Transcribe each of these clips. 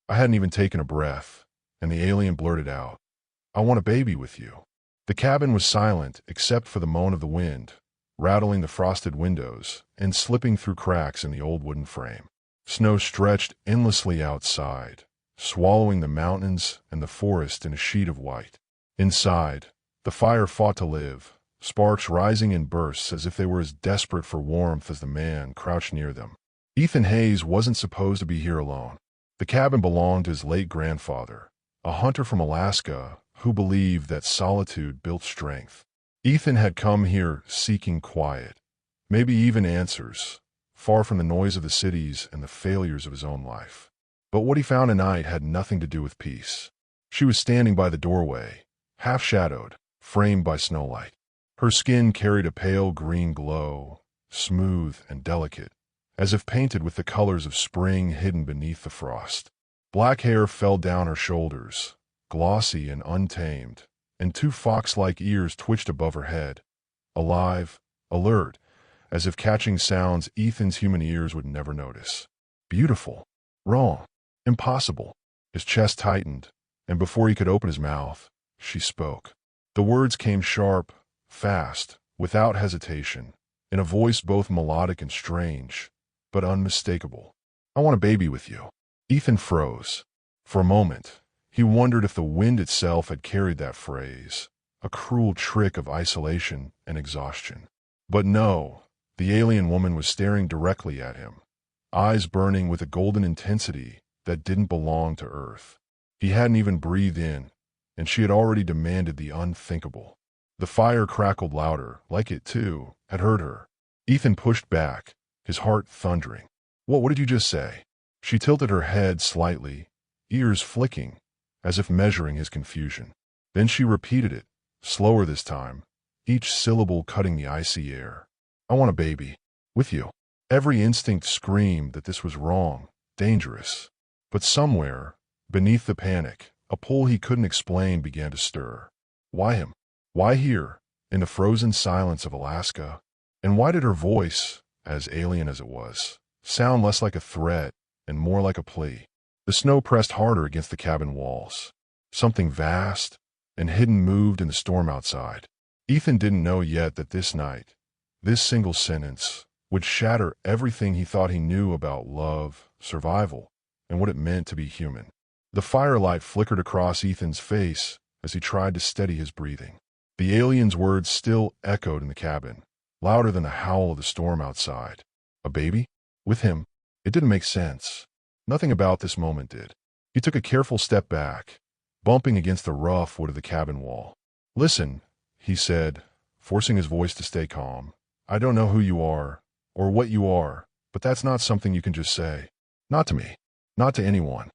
I hadn't even taken a breath, and the alien blurted out, "I want a baby with you." The cabin was silent except for the moan of the wind, rattling the frosted windows and slipping through cracks in the old wooden frame. Snow stretched endlessly outside, swallowing the mountains and the forest in a sheet of white. Inside, the fire fought to live, sparks rising in bursts as if they were as desperate for warmth as the man crouched near them. Ethan Hayes wasn't supposed to be here alone. The cabin belonged to his late grandfather, a hunter from Alaska who believed that solitude built strength. Ethan had come here seeking quiet, maybe even answers, far from the noise of the cities and the failures of his own life. But what he found tonight had nothing to do with peace. She was standing by the doorway, half-shadowed, framed by snowlight. Her skin carried a pale green glow, smooth and delicate, as if painted with the colors of spring hidden beneath the frost. Black hair fell down her shoulders, glossy and untamed, and two fox-like ears twitched above her head, alive, alert, as if catching sounds Ethan's human ears would never notice. Beautiful. Wrong. Impossible. His chest tightened, and before he could open his mouth, she spoke. The words came sharp, fast, without hesitation, in a voice both melodic and strange, but unmistakable. "I want a baby with you." Ethan froze. For a moment, he wondered if the wind itself had carried that phrase, a cruel trick of isolation and exhaustion. But no, the alien woman was staring directly at him, eyes burning with a golden intensity that didn't belong to Earth. He hadn't even breathed in, and she had already demanded the unthinkable. The fire crackled louder, like it, too, had heard her. Ethan pushed back, his heart thundering. What did you just say?" She tilted her head slightly, ears flicking, as if measuring his confusion. Then she repeated it, slower this time, each syllable cutting the icy air. "I want a baby. With you." Every instinct screamed that this was wrong, dangerous. But somewhere, beneath the panic, a pull he couldn't explain began to stir. Why him? Why here, in the frozen silence of Alaska? And why did her voice, as alien as it was, sound less like a threat and more like a plea? The snow pressed harder against the cabin walls. Something vast and hidden moved in the storm outside. Ethan didn't know yet that this night, this single sentence, would shatter everything he thought he knew about love, survival, and what it meant to be human. The firelight flickered across Ethan's face as he tried to steady his breathing. The alien's words still echoed in the cabin, louder than the howl of the storm outside. A baby? With him? It didn't make sense. Nothing about this moment did. He took a careful step back, bumping against the rough wood of the cabin wall. "Listen," he said, forcing his voice to stay calm. "I don't know who you are, or what you are, but that's not something you can just say. Not to me. Not to anyone."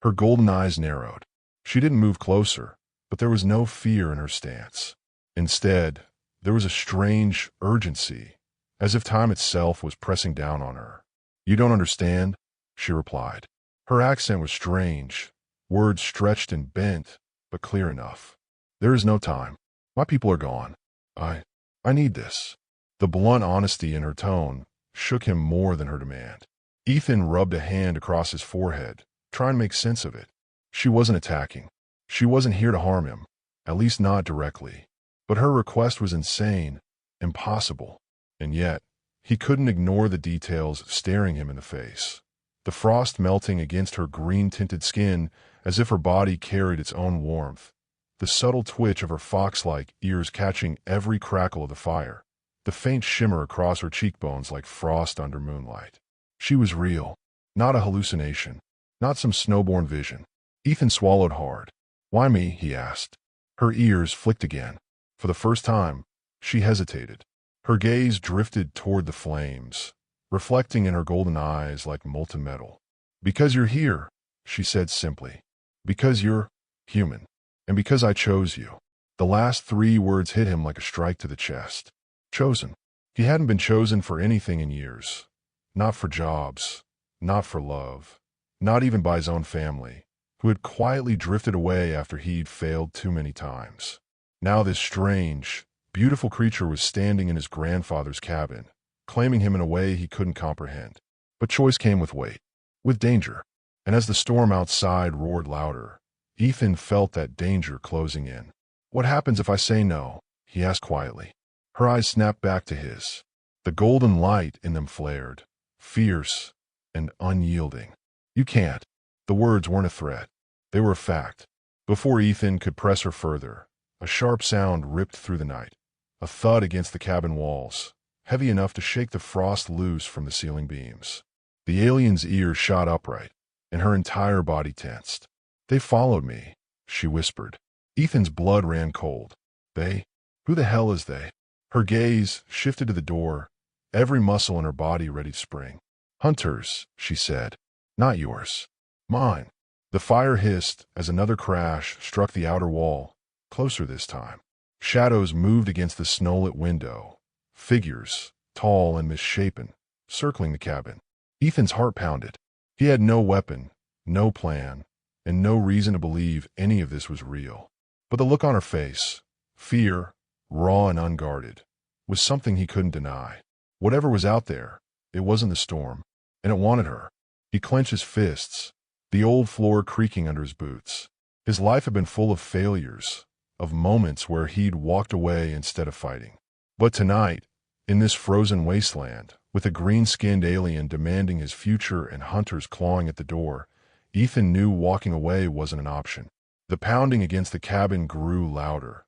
Her golden eyes narrowed. She didn't move closer, but there was no fear in her stance. Instead, there was a strange urgency, as if time itself was pressing down on her. "You don't understand," she replied. Her accent was strange, words stretched and bent, but clear enough. "There is no time. My people are gone. I need this." The blunt honesty in her tone shook him more than her demand. Ethan rubbed a hand across his forehead, trying to make sense of it. She wasn't attacking. She wasn't here to harm him, at least not directly. But her request was insane, impossible. And yet, he couldn't ignore the details staring him in the face. The frost melting against her green-tinted skin as if her body carried its own warmth. The subtle twitch of her fox-like ears catching every crackle of the fire. The faint shimmer across her cheekbones like frost under moonlight. She was real, not a hallucination, not some snowborn vision. Ethan swallowed hard. "Why me?" he asked. Her ears flicked again. For the first time, she hesitated. Her gaze drifted toward the flames, reflecting in her golden eyes like molten metal. "Because you're here," she said simply. "Because you're human. And because I chose you." The last three words hit him like a strike to the chest. Chosen. He hadn't been chosen for anything in years. Not for jobs, not for love, not even by his own family, who had quietly drifted away after he'd failed too many times. Now this strange, beautiful creature was standing in his grandfather's cabin, claiming him in a way he couldn't comprehend. But choice came with weight, with danger. And as the storm outside roared louder, Ethan felt that danger closing in. "What happens if I say no?" he asked quietly. Her eyes snapped back to his. The golden light in them flared, fierce and unyielding. "You can't." The words weren't a threat. They were a fact. Before Ethan could press her further, a sharp sound ripped through the night. A thud against the cabin walls, heavy enough to shake the frost loose from the ceiling beams. The alien's ears shot upright, and her entire body tensed. "They followed me," she whispered. Ethan's blood ran cold. "They? Who the hell is they?" Her gaze shifted to the door, every muscle in her body ready to spring. "Hunters," she said. "Not yours. Mine." The fire hissed as another crash struck the outer wall, closer this time. Shadows moved against the snow-lit window, figures, tall and misshapen, circling the cabin. Ethan's heart pounded. He had no weapon, no plan, and no reason to believe any of this was real. But the look on her face, fear, raw and unguarded, was something he couldn't deny. Whatever was out there, it wasn't the storm, and it wanted her. He clenched his fists, the old floor creaking under his boots. His life had been full of failures, of moments where he'd walked away instead of fighting. But tonight, in this frozen wasteland, with a green-skinned alien demanding his future and hunters clawing at the door, Ethan knew walking away wasn't an option. The pounding against the cabin grew louder,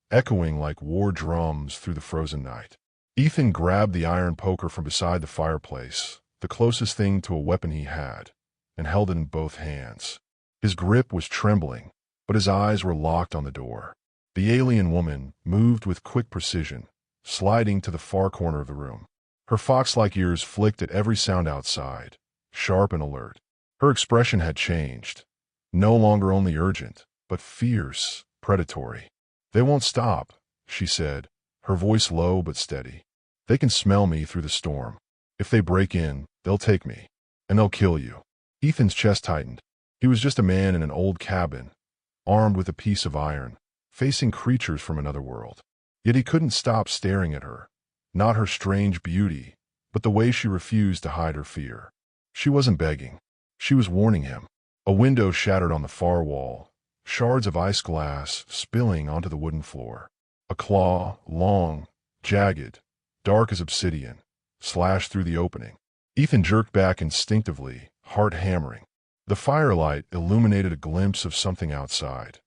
echoing like war drums through the frozen night. Ethan grabbed the iron poker from beside the fireplace, the closest thing to a weapon he had, and held it in both hands. His grip was trembling, but his eyes were locked on the door. The alien woman moved with quick precision, sliding to the far corner of the room. Her fox-like ears flicked at every sound outside, sharp and alert. Her expression had changed, no longer only urgent, but fierce, predatory. "They won't stop," she said, her voice low but steady. "They can smell me through the storm. If they break in, they'll take me, and they'll kill you." Ethan's chest tightened. He was just a man in an old cabin, armed with a piece of iron, facing creatures from another world. Yet he couldn't stop staring at her, not her strange beauty, but the way she refused to hide her fear. She wasn't begging. She was warning him. A window shattered on the far wall, shards of ice glass spilling onto the wooden floor. A claw, long, jagged, dark as obsidian, slashed through the opening. Ethan jerked back instinctively, heart hammering. The firelight illuminated a glimpse of something outside,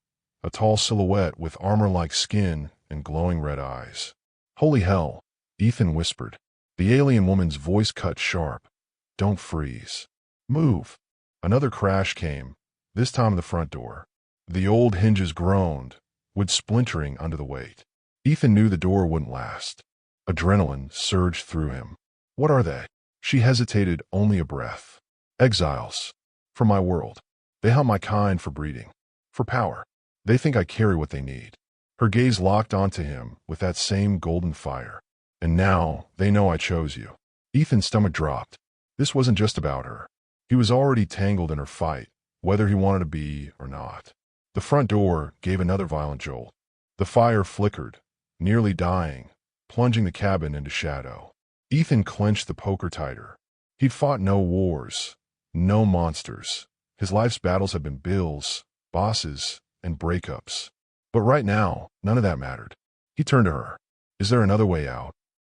a tall silhouette with armor-like skin and glowing red eyes. "Holy hell," Ethan whispered. The alien woman's voice cut sharp. "Don't freeze. Move." Another crash came, this time at the front door. The old hinges groaned, wood splintering under the weight. Ethan knew the door wouldn't last. Adrenaline surged through him. "What are they?" She hesitated only a breath. "Exiles. From my world. They hunt my kind for breeding. For power. They think I carry what they need." Her gaze locked onto him with that same golden fire. "And now they know I chose you." Ethan's stomach dropped. This wasn't just about her. He was already tangled in her fight, whether he wanted to be or not. The front door gave another violent jolt. The fire flickered, nearly dying, plunging the cabin into shadow. Ethan clenched the poker tighter. He'd fought no wars, no monsters. His life's battles had been bills, bosses, and breakups. But right now, none of that mattered. He turned to her. "Is there another way out?"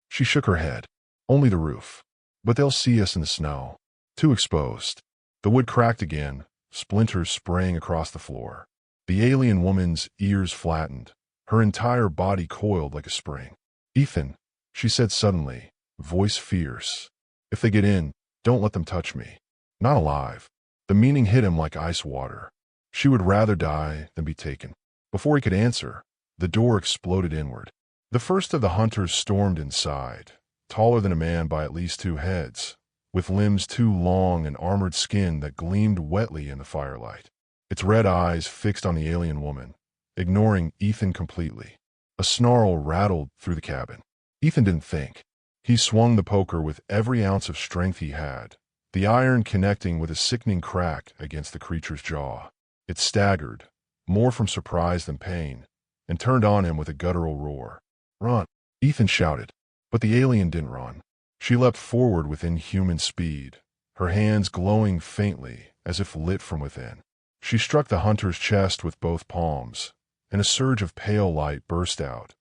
She shook her head. "Only the roof. But they'll see us in the snow. Too exposed." The wood cracked again, splinters spraying across the floor. The alien woman's ears flattened, her entire body coiled like a spring. "Ethan," she said suddenly, voice fierce. "If they get in, don't let them touch me. Not alive." The meaning hit him like ice water. She would rather die than be taken. Before he could answer, the door exploded inward. The first of the hunters stormed inside, taller than a man by at least 2 heads, with limbs too long and armored skin that gleamed wetly in the firelight. Its red eyes fixed on the alien woman, ignoring Ethan completely. A snarl rattled through the cabin. Ethan didn't think. He swung the poker with every ounce of strength he had, the iron connecting with a sickening crack against the creature's jaw. It staggered, more from surprise than pain, and turned on him with a guttural roar. "Run!" Ethan shouted. But the alien didn't run. She leapt forward with inhuman speed, her hands glowing faintly as if lit from within. She struck the hunter's chest with both palms, and a surge of pale light burst out,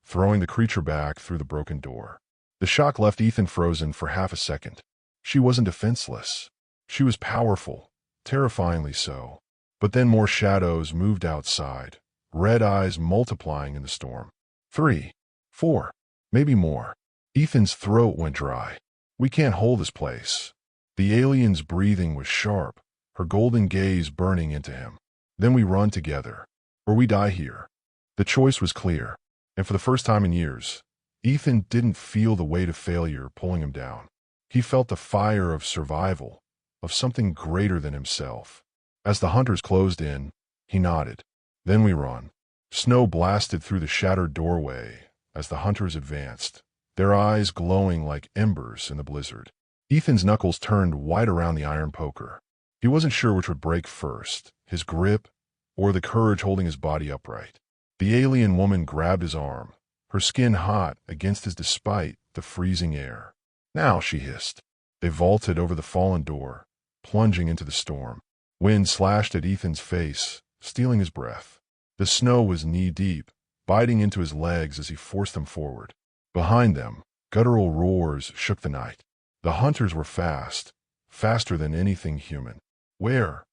throwing the creature back through the broken door. The shock left Ethan frozen for half a second. She wasn't defenseless. She was powerful, terrifyingly so. But then more shadows moved outside, red eyes multiplying in the storm. 3, 4, maybe more. Ethan's throat went dry. We can't hold this place. The alien's breathing was sharp, her golden gaze burning into him. Then we run together, or we die here. The choice was clear, and for the first time in years, Ethan didn't feel the weight of failure pulling him down. He felt the fire of survival, of something greater than himself. As the hunters closed in, he nodded. Then we run. Snow blasted through the shattered doorway as the hunters advanced, their eyes glowing like embers in the blizzard. Ethan's knuckles turned white around the iron poker. He wasn't sure which would break first, his grip or the courage holding his body upright. The alien woman grabbed his arm, her skin hot against his despite the freezing air. Now, she hissed. They vaulted over the fallen door, plunging into the storm. Wind slashed at Ethan's face, stealing his breath. The snow was knee-deep, biting into his legs as he forced them forward. Behind them, guttural roars shook the night. The hunters were fast, faster than anything human. Where?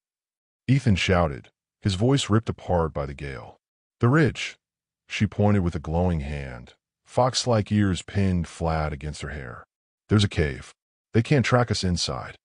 Ethan shouted, his voice ripped apart by the gale. The ridge. She pointed with a glowing hand, fox-like ears pinned flat against her hair. There's a cave. They can't track us inside.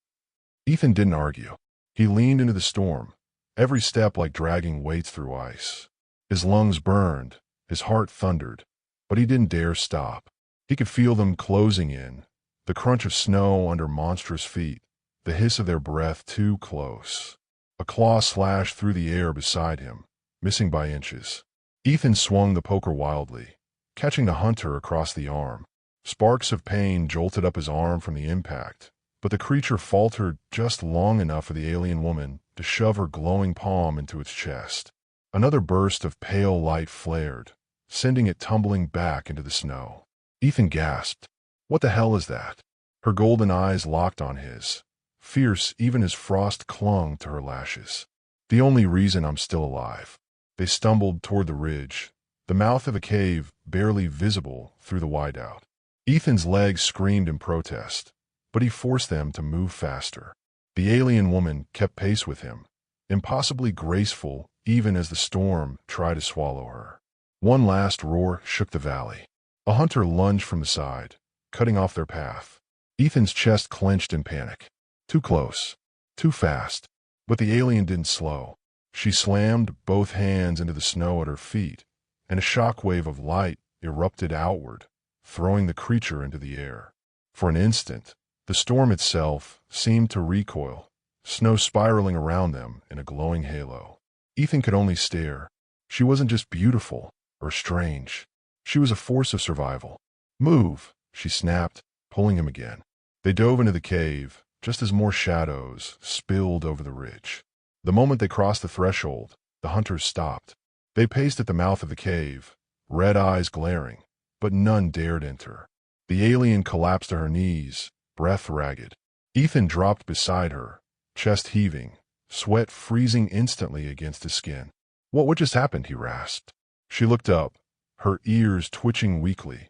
Ethan didn't argue. He leaned into the storm, every step like dragging weights through ice. His lungs burned, his heart thundered, but he didn't dare stop. He could feel them closing in, the crunch of snow under monstrous feet, the hiss of their breath too close. A claw slashed through the air beside him, missing by inches. Ethan swung the poker wildly, catching the hunter across the arm. Sparks of pain jolted up his arm from the impact, but the creature faltered just long enough for the alien woman to shove her glowing palm into its chest. Another burst of pale light flared, sending it tumbling back into the snow. Ethan gasped. What the hell is that? Her golden eyes locked on his, fierce even as frost clung to her lashes. The only reason I'm still alive. They stumbled toward the ridge, the mouth of a cave barely visible through the whiteout. Ethan's legs screamed in protest, but he forced them to move faster. The alien woman kept pace with him, impossibly graceful even as the storm tried to swallow her. One last roar shook the valley. A hunter lunged from the side, cutting off their path. Ethan's chest clenched in panic. Too close. Too fast. But the alien didn't slow. She slammed both hands into the snow at her feet, and a shockwave of light erupted outward, throwing the creature into the air. For an instant, the storm itself seemed to recoil, snow spiraling around them in a glowing halo. Ethan could only stare. She wasn't just beautiful or strange. She was a force of survival. Move, she snapped, pulling him again. They dove into the cave, just as more shadows spilled over the ridge. The moment they crossed the threshold, the hunters stopped. They paced at the mouth of the cave, red eyes glaring, but none dared enter. The alien collapsed to her knees, breath ragged. Ethan dropped beside her, chest heaving, sweat freezing instantly against his skin. What just happened? He rasped. She looked up, her ears twitching weakly,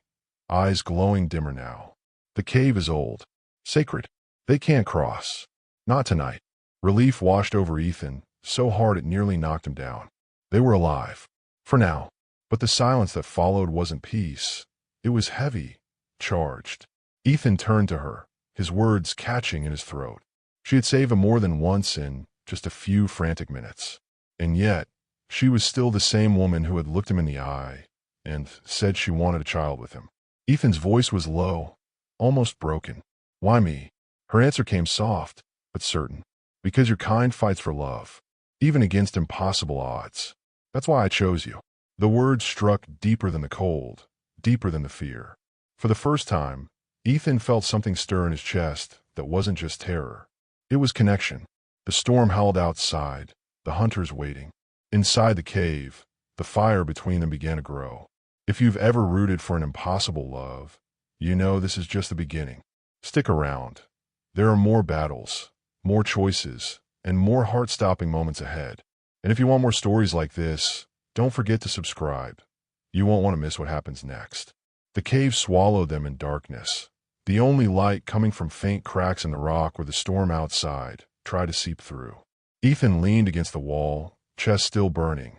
eyes glowing dimmer now. The cave is old, sacred. They can't cross. Not tonight. Relief washed over Ethan, so hard it nearly knocked him down. They were alive. For now. But the silence that followed wasn't peace. It was heavy, charged. Ethan turned to her, his words catching in his throat. She had saved him more than once in just a few frantic minutes. And yet, she was still the same woman who had looked him in the eye and said she wanted a child with him. Ethan's voice was low, almost broken. Why me? Her answer came soft, but certain. Because your kind fights for love, even against impossible odds. That's why I chose you. The words struck deeper than the cold, deeper than the fear. For the first time, Ethan felt something stir in his chest that wasn't just terror. It was connection. The storm howled outside, the hunters waiting. Inside the cave, the fire between them began to grow. If you've ever rooted for an impossible love, you know this is just the beginning. Stick around. There are more battles, more choices, and more heart-stopping moments ahead. And if you want more stories like this, don't forget to subscribe. You won't want to miss what happens next. The cave swallowed them in darkness. The only light coming from faint cracks in the rock where the storm outside tried to seep through. Ethan leaned against the wall, chest still burning,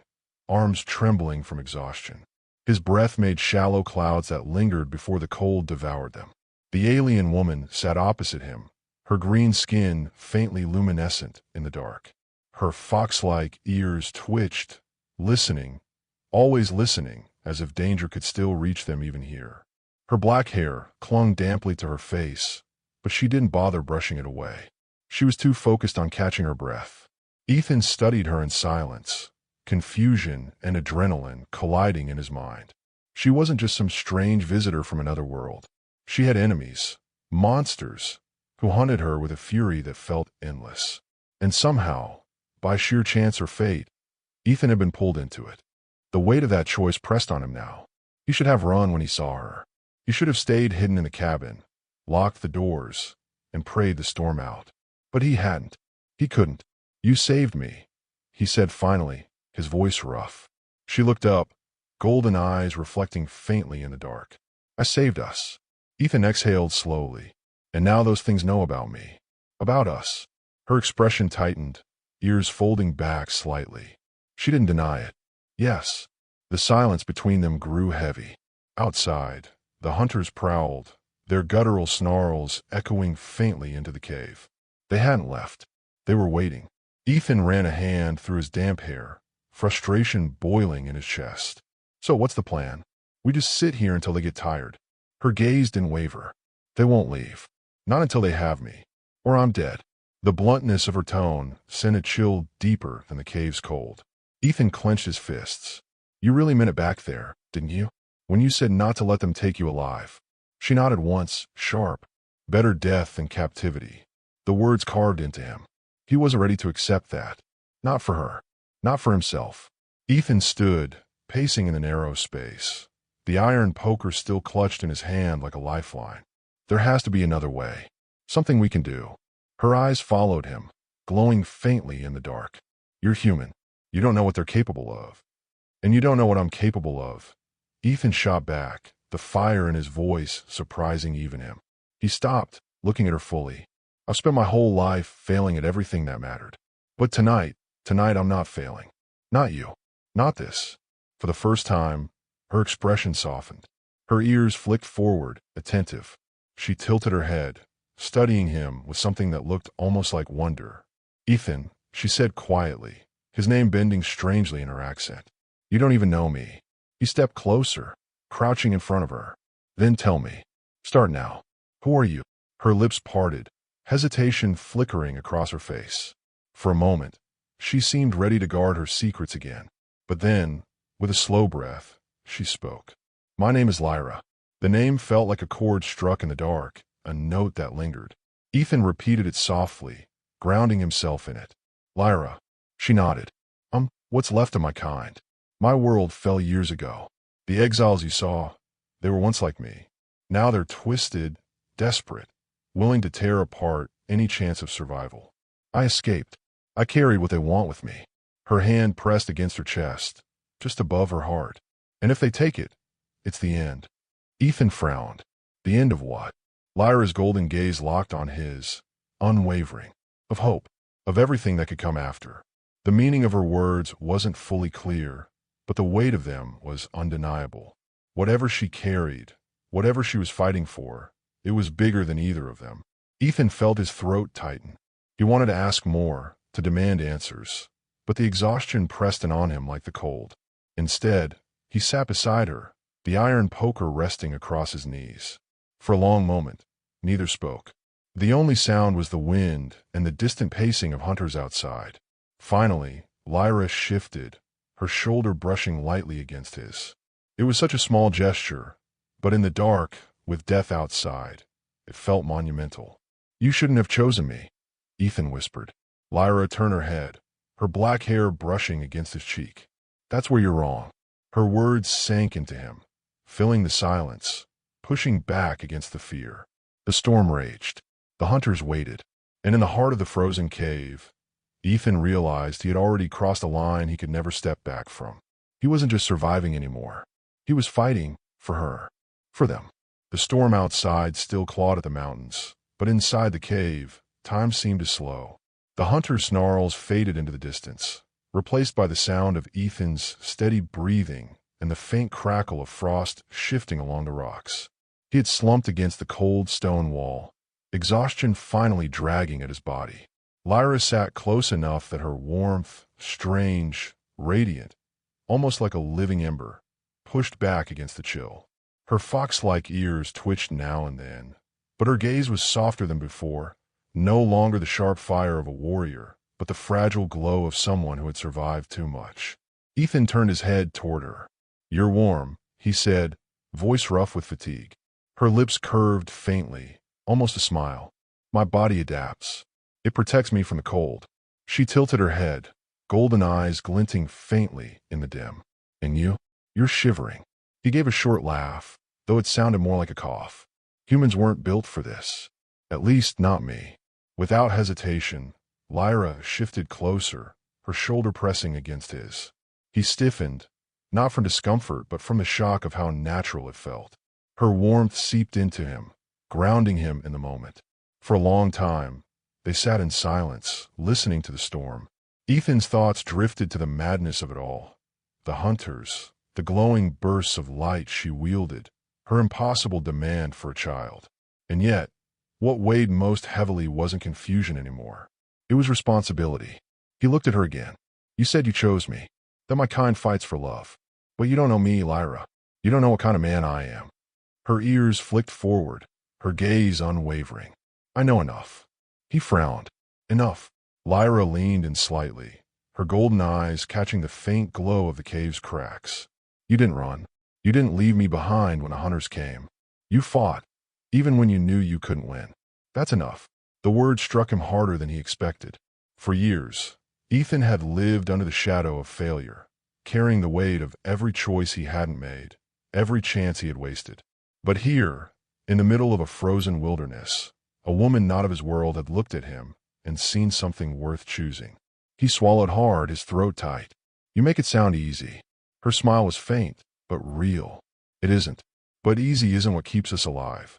arms trembling from exhaustion. His breath made shallow clouds that lingered before the cold devoured them. The alien woman sat opposite him, her green skin faintly luminescent in the dark. Her fox-like ears twitched, listening, always listening, as if danger could still reach them even here. Her black hair clung damply to her face, but she didn't bother brushing it away. She was too focused on catching her breath. Ethan studied her in silence, confusion and adrenaline colliding in his mind. She wasn't just some strange visitor from another world. She had enemies, monsters, who hunted her with a fury that felt endless. And somehow, by sheer chance or fate, Ethan had been pulled into it. The weight of that choice pressed on him now. He should have run when he saw her. He should have stayed hidden in the cabin, locked the doors, and prayed the storm out. But he hadn't. He couldn't. "You saved me," he said finally, his voice rough. She looked up, golden eyes reflecting faintly in the dark. "I saved us." Ethan exhaled slowly. "And now those things know about me. About us." Her expression tightened, ears folding back slightly. She didn't deny it. Yes. The silence between them grew heavy. Outside, the hunters prowled, their guttural snarls echoing faintly into the cave. They hadn't left. They were waiting. Ethan ran a hand through his damp hair, frustration boiling in his chest. "So what's the plan? We just sit here until they get tired." Her gaze didn't waver. "They won't leave. Not until they have me. Or I'm dead." The bluntness of her tone sent a chill deeper than the cave's cold. Ethan clenched his fists. "You really meant it back there, didn't you? When you said not to let them take you alive." She nodded once, sharp. Better death than captivity. The words carved into him. He wasn't ready to accept that. Not for her. Not for himself. Ethan stood, pacing in the narrow space. The iron poker still clutched in his hand like a lifeline. "There has to be another way. Something we can do." Her eyes followed him, glowing faintly in the dark. "You're human. You don't know what they're capable of. And you don't know what I'm capable of." Ethan shot back, the fire in his voice surprising even him. He stopped, looking at her fully. "I've spent my whole life failing at everything that mattered. But tonight I'm not failing. Not you. Not this." For the first time, her expression softened. Her ears flicked forward, attentive. She tilted her head, studying him with something that looked almost like wonder. "Ethan," she said quietly, his name bending strangely in her accent. "You don't even know me." He stepped closer, crouching in front of her. "Then tell me. Start now. Who are you?" Her lips parted, hesitation flickering across her face. For a moment, she seemed ready to guard her secrets again. But then, with a slow breath, she spoke. "My name is Lyra." The name felt like a chord struck in the dark, a note that lingered. Ethan repeated it softly, grounding himself in it. "Lyra." She nodded. What's left of my kind. My world fell years ago. The exiles you saw, they were once like me. Now they're twisted, desperate, willing to tear apart any chance of survival. I escaped. I carried what they want with me." Her hand pressed against her chest, just above her heart. "And if they take it, it's the end." Ethan frowned. "The end of what?" Lyra's golden gaze locked on his, unwavering. "Of hope. Of everything that could come after." The meaning of her words wasn't fully clear, but the weight of them was undeniable. Whatever she carried, whatever she was fighting for, it was bigger than either of them. Ethan felt his throat tighten. He wanted to ask more, to demand answers, but the exhaustion pressed in on him like the cold. Instead, he sat beside her, the iron poker resting across his knees. For a long moment, neither spoke. The only sound was the wind and the distant pacing of hunters outside. Finally, Lyra shifted, her shoulder brushing lightly against his. It was such a small gesture, but in the dark, with death outside, it felt monumental. "You shouldn't have chosen me," Ethan whispered. Lyra turned her head, her black hair brushing against his cheek. "That's where you're wrong." Her words sank into him, filling the silence, pushing back against the fear. The storm raged. The hunters waited, and in the heart of the frozen cave, Ethan realized he had already crossed a line he could never step back from. He wasn't just surviving anymore. He was fighting for her, for them. The storm outside still clawed at the mountains, but inside the cave, time seemed to slow. The hunter's snarls faded into the distance, replaced by the sound of Ethan's steady breathing and the faint crackle of frost shifting along the rocks. He had slumped against the cold stone wall, exhaustion finally dragging at his body. Lyra sat close enough that her warmth, strange, radiant, almost like a living ember, pushed back against the chill. Her fox-like ears twitched now and then, but her gaze was softer than before, no longer the sharp fire of a warrior, but the fragile glow of someone who had survived too much. Ethan turned his head toward her. "You're warm," he said, voice rough with fatigue. Her lips curved faintly, almost a smile. "My body adapts. It protects me from the cold." She tilted her head, golden eyes glinting faintly in the dim. "And you? You're shivering." He gave a short laugh, though it sounded more like a cough. "Humans weren't built for this. At least not me." Without hesitation, Lyra shifted closer, her shoulder pressing against his. He stiffened, not from discomfort but from the shock of how natural it felt. Her warmth seeped into him, grounding him in the moment. For a long time, they sat in silence, listening to the storm. Ethan's thoughts drifted to the madness of it all. The hunters, the glowing bursts of light she wielded, her impossible demand for a child. And yet, what weighed most heavily wasn't confusion anymore. It was responsibility. He looked at her again. "You said you chose me, that my kind fights for love. But you don't know me, Lyra. You don't know what kind of man I am." Her ears flicked forward, her gaze unwavering. "I know enough." He frowned. "Enough." Lyra leaned in slightly, her golden eyes catching the faint glow of the cave's cracks. "You didn't run. You didn't leave me behind when the hunters came. You fought, even when you knew you couldn't win. That's enough." The word struck him harder than he expected. For years, Ethan had lived under the shadow of failure, carrying the weight of every choice he hadn't made, every chance he had wasted. But here, in the middle of a frozen wilderness, a woman not of his world had looked at him and seen something worth choosing. He swallowed hard, his throat tight. "You make it sound easy." Her smile was faint, but real. "It isn't. But easy isn't what keeps us alive."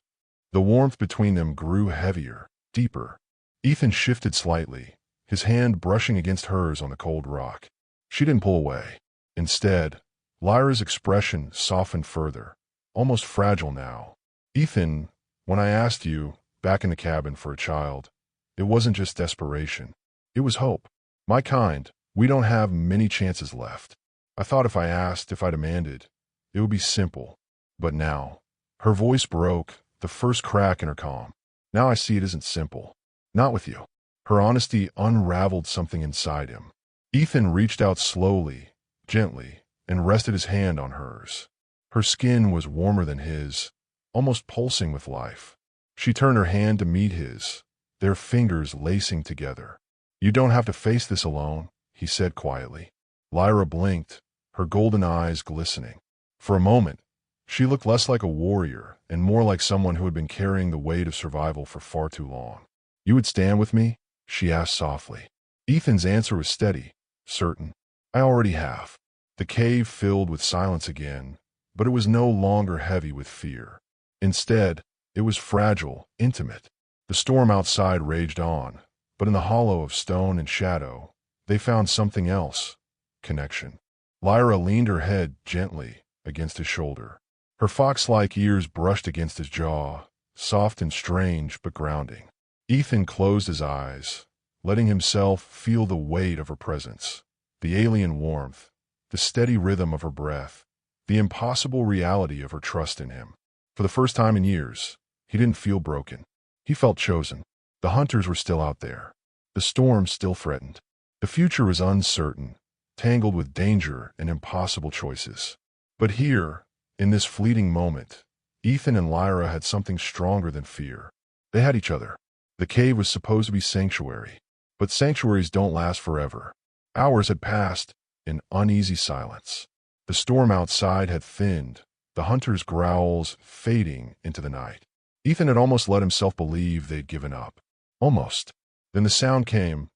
The warmth between them grew heavier, deeper. Ethan shifted slightly, his hand brushing against hers on the cold rock. She didn't pull away. Instead, Lyra's expression softened further, almost fragile now. "Ethan, when I asked you, back in the cabin, for a child, it wasn't just desperation. It was hope. My kind, we don't have many chances left. I thought if I asked, if I demanded, it would be simple. But now," her voice broke, the first crack in her calm. "Now I see it isn't simple. Not with you." Her honesty unraveled something inside him. Ethan reached out slowly, gently, and rested his hand on hers. Her skin was warmer than his, almost pulsing with life. She turned her hand to meet his, their fingers lacing together. "You don't have to face this alone," he said quietly. Lyra blinked, her golden eyes glistening. For a moment, she looked less like a warrior and more like someone who had been carrying the weight of survival for far too long. "You would stand with me?" she asked softly. Ethan's answer was steady, certain. "I already have." The cave filled with silence again, but it was no longer heavy with fear. Instead, it was fragile, intimate. The storm outside raged on, but in the hollow of stone and shadow, they found something else: connection. Lyra leaned her head gently against his shoulder. Her fox-like ears brushed against his jaw, soft and strange but grounding. Ethan closed his eyes, letting himself feel the weight of her presence, the alien warmth, the steady rhythm of her breath, the impossible reality of her trust in him. For the first time in years, he didn't feel broken. He felt chosen. The hunters were still out there. The storm still threatened. The future was uncertain, tangled with danger and impossible choices. But here, in this fleeting moment, Ethan and Lyra had something stronger than fear. They had each other. The cave was supposed to be sanctuary, but sanctuaries don't last forever. Hours had passed in uneasy silence. The storm outside had thinned, the hunters' growls fading into the night. Ethan had almost let himself believe they'd given up. Almost. Then the sound came,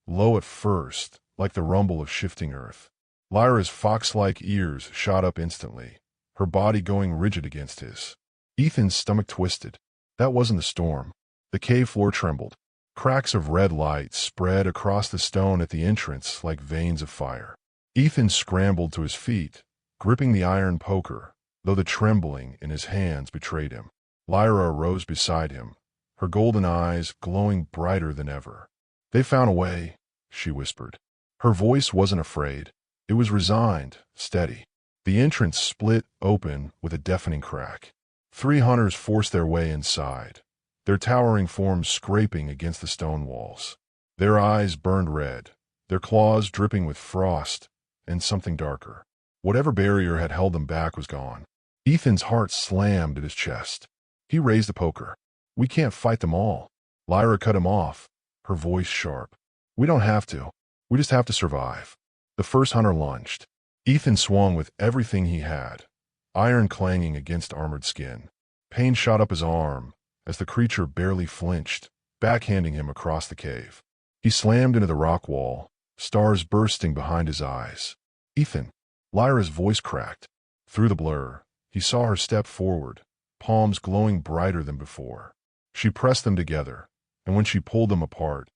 low at first, like the rumble of shifting earth. Lyra's fox-like ears shot up instantly, her body going rigid against his. Ethan's stomach twisted. That wasn't the storm. The cave floor trembled. Cracks of red light spread across the stone at the entrance like veins of fire. Ethan scrambled to his feet, gripping the iron poker, though the trembling in his hands betrayed him. Lyra arose beside him, her golden eyes glowing brighter than ever. "They found a way," she whispered. Her voice wasn't afraid. It was resigned, steady. The entrance split open with a deafening crack. 3 hunters forced their way inside, their towering forms scraping against the stone walls. Their eyes burned red, their claws dripping with frost and something darker. Whatever barrier had held them back was gone. Ethan's heart slammed at his chest. He raised the poker. "We can't fight them all." Lyra cut him off, her voice sharp. "We don't have to. We just have to survive." The first hunter lunged. Ethan swung with everything he had, iron clanging against armored skin. Pain shot up his arm as the creature barely flinched, backhanding him across the cave. He slammed into the rock wall, stars bursting behind his eyes. "Ethan!" Lyra's voice cracked. Through the blur, he saw her step forward, palms glowing brighter than before. She pressed them together, and when she pulled them apart,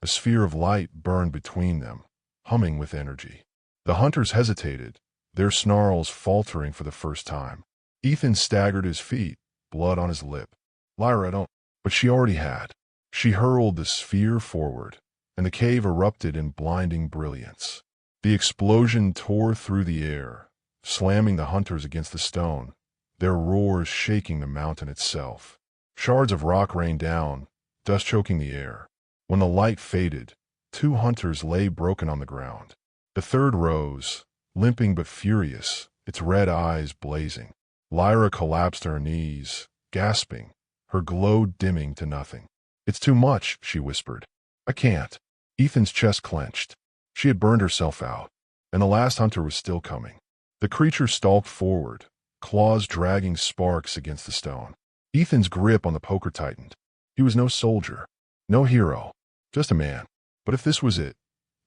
a sphere of light burned between them, humming with energy. The hunters hesitated, their snarls faltering for the first time. Ethan staggered his feet, blood on his lip. "Lyra, I don't—" But she already had. She hurled the sphere forward, and the cave erupted in blinding brilliance. The explosion tore through the air, slamming the hunters against the stone, their roars shaking the mountain itself. Shards of rock rained down, dust choking the air. When the light faded, 2 hunters lay broken on the ground. The third rose, limping but furious, its red eyes blazing. Lyra collapsed to her knees, gasping, her glow dimming to nothing. "It's too much," she whispered. "I can't." Ethan's chest clenched. She had burned herself out, and the last hunter was still coming. The creature stalked forward, claws dragging sparks against the stone. Ethan's grip on the poker tightened. He was no soldier, no hero, just a man. But if this was it,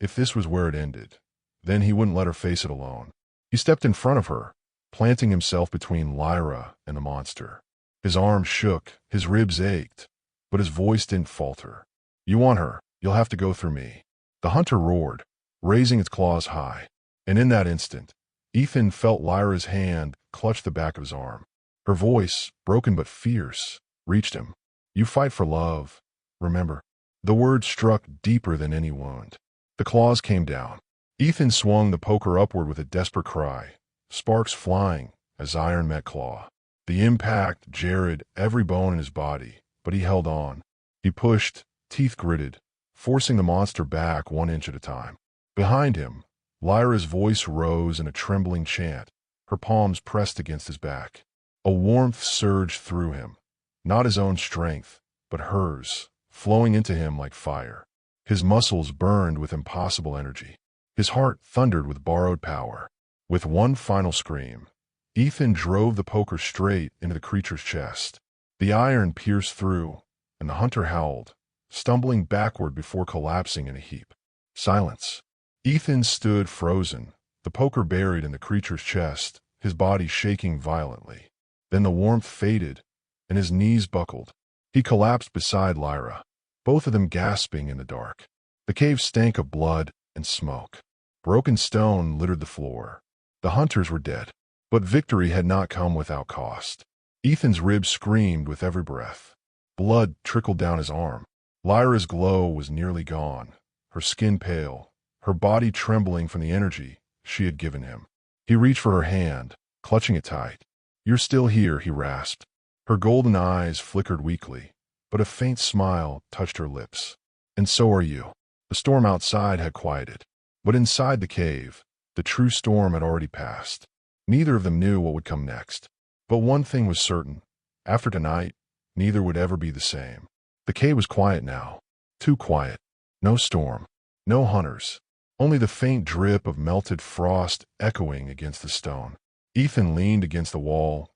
if this was where it ended, then he wouldn't let her face it alone. He stepped in front of her, planting himself between Lyra and the monster. His arms shook, his ribs ached, but his voice didn't falter. "You want her, you'll have to go through me." The hunter roared, raising its claws high, and in that instant, Ethan felt Lyra's hand clutch the back of his arm. Her voice, broken but fierce, reached him. "You fight for love, remember." The word struck deeper than any wound. The claws came down. Ethan swung the poker upward with a desperate cry, sparks flying as iron met claw. The impact jarred every bone in his body, but he held on. He pushed, teeth gritted, forcing the monster back 1 inch at a time. Behind him, Lyra's voice rose in a trembling chant, her palms pressed against his back. A warmth surged through him, not his own strength, but hers, flowing into him like fire. His muscles burned with impossible energy. His heart thundered with borrowed power. With one final scream, Ethan drove the poker straight into the creature's chest. The iron pierced through, and the hunter howled, stumbling backward before collapsing in a heap. Silence. Ethan stood frozen, the poker buried in the creature's chest, his body shaking violently. Then the warmth faded, and his knees buckled. He collapsed beside Lyra, both of them gasping in the dark. The cave stank of blood and smoke. Broken stone littered the floor. The hunters were dead, but victory had not come without cost. Ethan's ribs screamed with every breath. Blood trickled down his arm. Lyra's glow was nearly gone, her skin pale, her body trembling from the energy she had given him. He reached for her hand, clutching it tight. "You're still here," he rasped. Her golden eyes flickered weakly, but a faint smile touched her lips. "And so are you." The storm outside had quieted, but inside the cave, the true storm had already passed. Neither of them knew what would come next. But one thing was certain. After tonight, neither would ever be the same. The cave was quiet now. Too quiet. No storm. No hunters. Only the faint drip of melted frost echoing against the stone. Ethan leaned against the wall,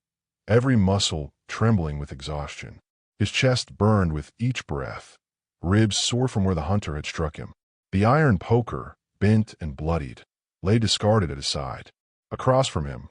every muscle trembling with exhaustion. His chest burned with each breath, ribs sore from where the hunter had struck him. The iron poker, bent and bloodied, lay discarded at his side. Across from him,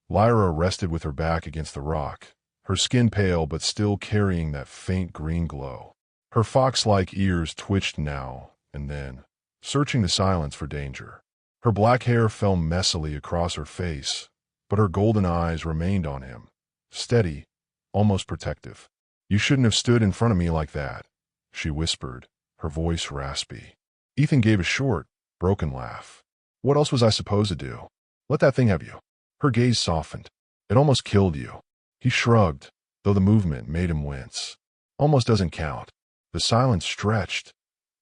Lyra rested with her back against the rock, her skin pale but still carrying that faint green glow. Her fox-like ears twitched now and then, searching the silence for danger. Her black hair fell messily across her face, but her golden eyes remained on him, steady, almost protective. "You shouldn't have stood in front of me like that," she whispered, her voice raspy. Ethan gave a short, broken laugh. "What else was I supposed to do? Let that thing have you." Her gaze softened. "It almost killed you." He shrugged, though the movement made him wince. "Almost doesn't count." The silence stretched,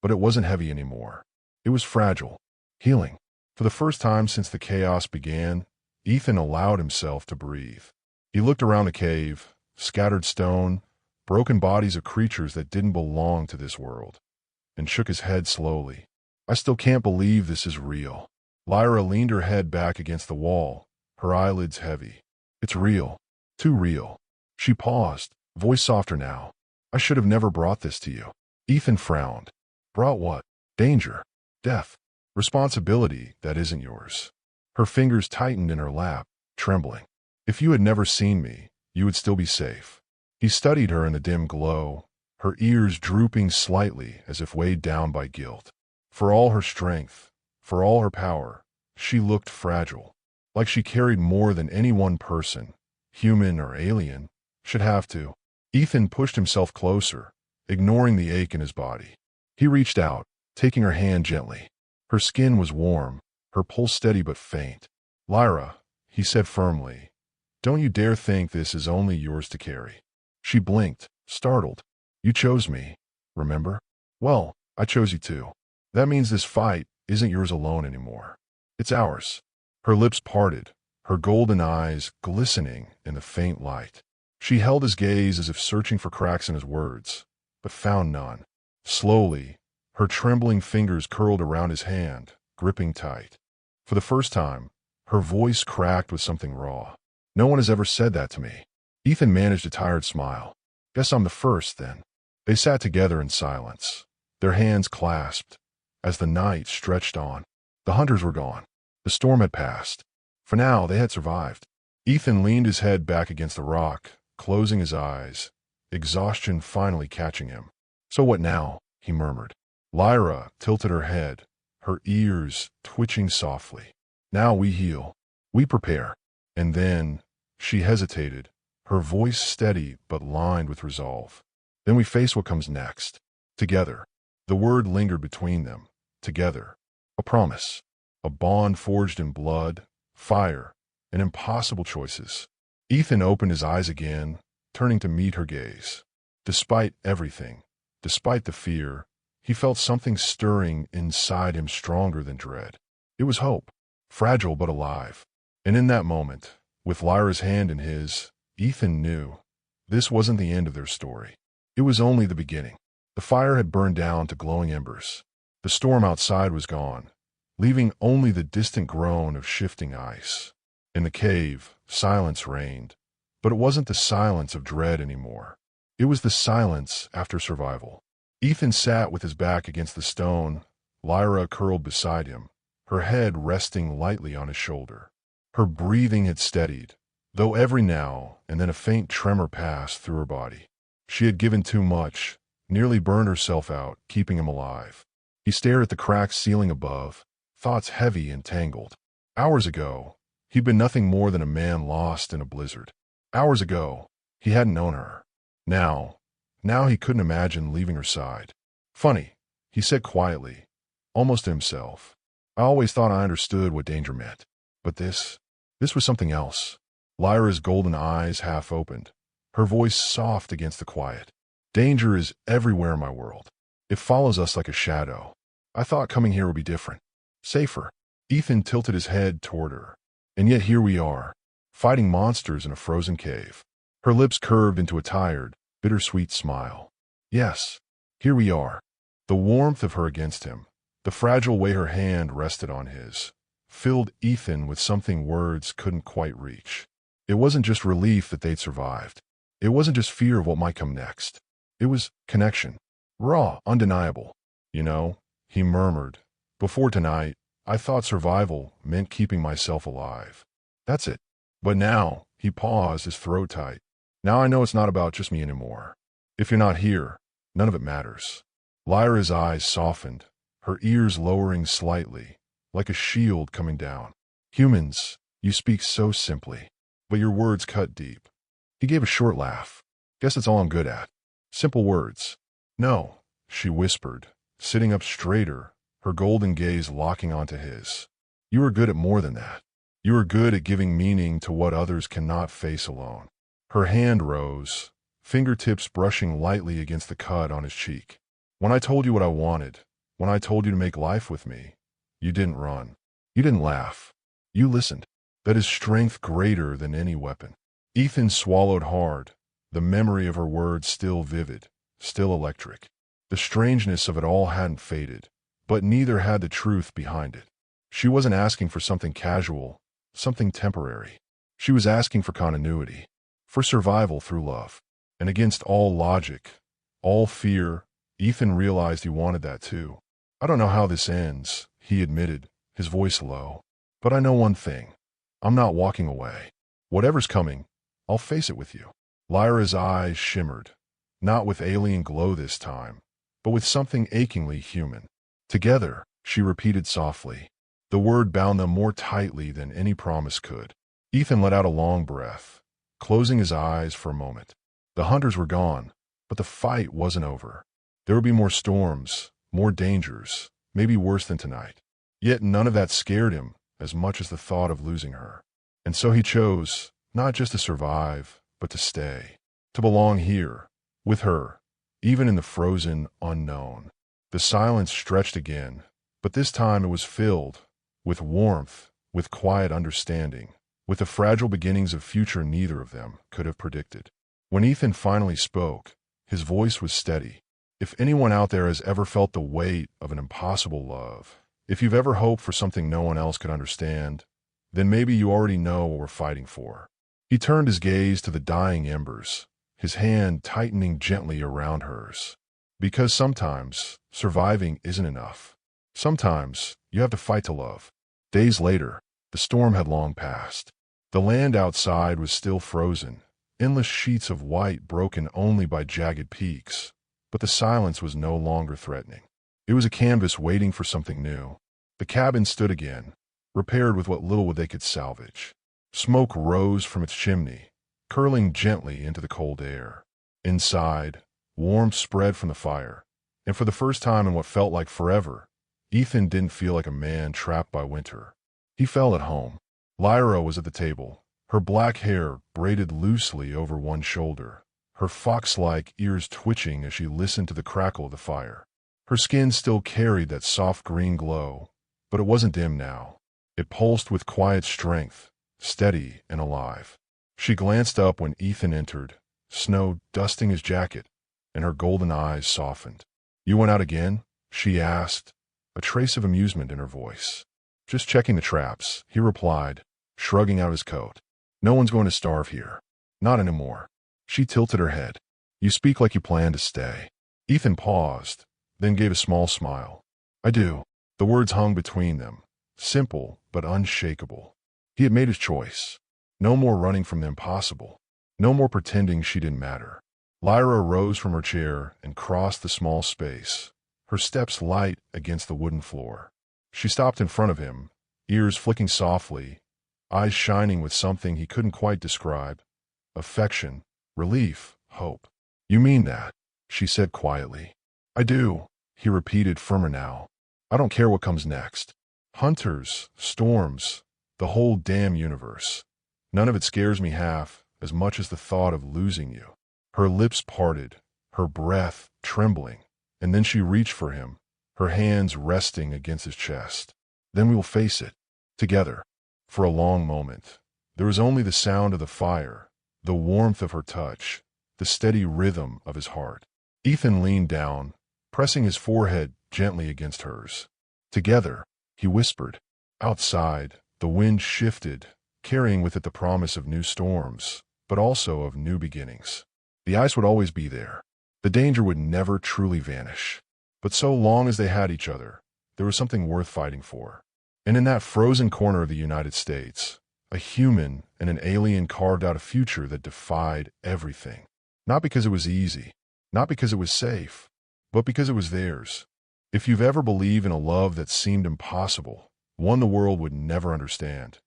but it wasn't heavy anymore. It was fragile, healing. For the first time since the chaos began, Ethan allowed himself to breathe. He looked around the cave, scattered stone, broken bodies of creatures that didn't belong to this world, and shook his head slowly. "I still can't believe this is real." Lyra leaned her head back against the wall, her eyelids heavy. "It's real. Too real." She paused, voice softer now. "I should have never brought this to you." Ethan frowned. "Brought what?" "Danger. Death. Responsibility that isn't yours." Her fingers tightened in her lap, trembling. "If you had never seen me, you would still be safe." He studied her in the dim glow, her ears drooping slightly as if weighed down by guilt. For all her strength, for all her power, she looked fragile, like she carried more than any one person, human or alien, should have to. Ethan pushed himself closer, ignoring the ache in his body. He reached out, taking her hand gently. Her skin was warm, her pulse steady but faint. "Lyra," he said firmly, "don't you dare think this is only yours to carry." She blinked, startled. "You chose me, remember?" "Well, I chose you too. That means this fight isn't yours alone anymore. It's ours." Her lips parted, her golden eyes glistening in the faint light. She held his gaze as if searching for cracks in his words, but found none. Slowly, her trembling fingers curled around his hand, gripping tight. For the first time, her voice cracked with something raw. "No one has ever said that to me." Ethan managed a tired smile. "Guess I'm the first, then." They sat together in silence, their hands clasped, as the night stretched on. The hunters were gone. The storm had passed. For now, they had survived. Ethan leaned his head back against the rock, closing his eyes, exhaustion finally catching him. "So what now?" he murmured. Lyra tilted her head, her ears twitching softly. "Now we heal. We prepare." And then, she hesitated, her voice steady but lined with resolve. "Then we face what comes next. Together." The word lingered between them. Together. A promise. A bond forged in blood, fire, and impossible choices. Ethan opened his eyes again, turning to meet her gaze. Despite everything, despite the fear, he felt something stirring inside him stronger than dread. It was hope, fragile but alive. And in that moment, with Lyra's hand in his, Ethan knew this wasn't the end of their story. It was only the beginning. The fire had burned down to glowing embers. The storm outside was gone, leaving only the distant groan of shifting ice. In the cave, silence reigned, but it wasn't the silence of dread anymore. It was the silence after survival. Ethan sat with his back against the stone, Lyra curled beside him, her head resting lightly on his shoulder. Her breathing had steadied, though every now and then a faint tremor passed through her body. She had given too much, nearly burned herself out, keeping him alive. He stared at the cracked ceiling above, thoughts heavy and tangled. Hours ago, he'd been nothing more than a man lost in a blizzard. Hours ago, he hadn't known her. Now he couldn't imagine leaving her side. "Funny," he said quietly, almost to himself. "I always thought I understood what danger meant. But this was something else." Lyra's golden eyes half opened, her voice soft against the quiet. "Danger is everywhere in my world. It follows us like a shadow. I thought coming here would be different. Safer." Ethan tilted his head toward her. "And yet here we are, fighting monsters in a frozen cave." Her lips curved into a tired, bittersweet smile. "Yes, here we are." The warmth of her against him, the fragile way her hand rested on his, filled Ethan with something words couldn't quite reach. It wasn't just relief that they'd survived. It wasn't just fear of what might come next. It was connection. Raw, undeniable. You know, he murmured. Before tonight, I thought survival meant keeping myself alive. That's it. But now, he paused, his throat tight. Now I know it's not about just me anymore. If you're not here, none of it matters. Lyra's eyes softened, her ears lowering slightly, like a shield coming down. Humans, you speak so simply, but your words cut deep. He gave a short laugh. Guess that's all I'm good at. Simple words. No, she whispered, sitting up straighter, her golden gaze locking onto his. You are good at more than that. You are good at giving meaning to what others cannot face alone. Her hand rose, fingertips brushing lightly against the cut on his cheek. When I told you what I wanted, when I told you to make life with me, you didn't run. You didn't laugh. You listened. That is strength greater than any weapon. Ethan swallowed hard, the memory of her words still vivid, still electric. The strangeness of it all hadn't faded, but neither had the truth behind it. She wasn't asking for something casual, something temporary. She was asking for continuity, for survival through love. And against all logic, all fear, Ethan realized he wanted that too. I don't know how this ends, he admitted, his voice low. But I know one thing. I'm not walking away. Whatever's coming, I'll face it with you. Lyra's eyes shimmered, not with alien glow this time, but with something achingly human. Together, she repeated softly. The word bound them more tightly than any promise could. Ethan let out a long breath, closing his eyes for a moment. The hunters were gone, but the fight wasn't over. There would be more storms, more dangers, maybe worse than tonight. Yet none of that scared him as much as the thought of losing her. And so he chose, not just to survive, but to stay, to belong here, with her, even in the frozen unknown. The silence stretched again, but this time it was filled with warmth, with quiet understanding, with the fragile beginnings of future neither of them could have predicted. When Ethan finally spoke, his voice was steady. If anyone out there has ever felt the weight of an impossible love, if you've ever hoped for something no one else could understand, then maybe you already know what we're fighting for. He turned his gaze to the dying embers, his hand tightening gently around hers. Because sometimes, surviving isn't enough. Sometimes, you have to fight to love. Days later, the storm had long passed. The land outside was still frozen, endless sheets of white broken only by jagged peaks. But the silence was no longer threatening. It was a canvas waiting for something new. The cabin stood again, repaired with what little they could salvage. Smoke rose from its chimney, curling gently into the cold air. Inside, warmth spread from the fire, and for the first time in what felt like forever, Ethan didn't feel like a man trapped by winter. He felt at home. Lyra was at the table, her black hair braided loosely over one shoulder, her fox-like ears twitching as she listened to the crackle of the fire. Her skin still carried that soft green glow, but it wasn't dim now. It pulsed with quiet strength, steady and alive. She glanced up when Ethan entered, snow dusting his jacket, and her golden eyes softened. "You went out again?" she asked, a trace of amusement in her voice. "Just checking the traps," he replied, shrugging out his coat. "No one's going to starve here. Not anymore." She tilted her head. "You speak like you plan to stay." Ethan paused, then gave a small smile. "I do." The words hung between them, simple but unshakable. He had made his choice. No more running from the impossible. No more pretending she didn't matter. Lyra rose from her chair and crossed the small space, her steps light against the wooden floor. She stopped in front of him, ears flicking softly, eyes shining with something he couldn't quite describe. Affection, relief, hope. "You mean that?" she said quietly. "I do," he repeated, firmer now. "I don't care what comes next. Hunters, storms, the whole damn universe. None of it scares me half as much as the thought of losing you." Her lips parted, her breath trembling, and then she reached for him, her hands resting against his chest. "Then we'll face it, together." For a long moment, there was only the sound of the fire, the warmth of her touch, the steady rhythm of his heart. Ethan leaned down, pressing his forehead gently against hers. "Together," he whispered. Outside, the wind shifted, carrying with it the promise of new storms, but also of new beginnings. The ice would always be there, The danger would never truly vanish. But so long as they had each other, there was something worth fighting for. And in that frozen corner of the United States, a human and an alien carved out a future that defied everything. Not because it was easy, not because it was safe, but because it was theirs. If you've ever believed in a love that seemed impossible, one the world would never understand,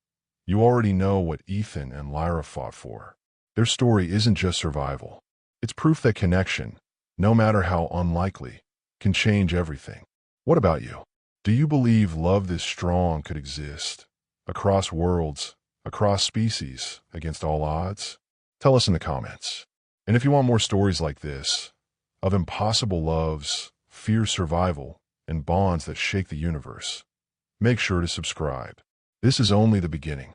you already know what Ethan and Lyra fought for. Their story isn't just survival. It's proof that connection, no matter how unlikely, can change everything. What about you? Do you believe love this strong could exist, across worlds, across species, against all odds? Tell us in the comments. And if you want more stories like this, of impossible loves, fierce survival, and bonds that shake the universe, make sure to subscribe. This is only the beginning.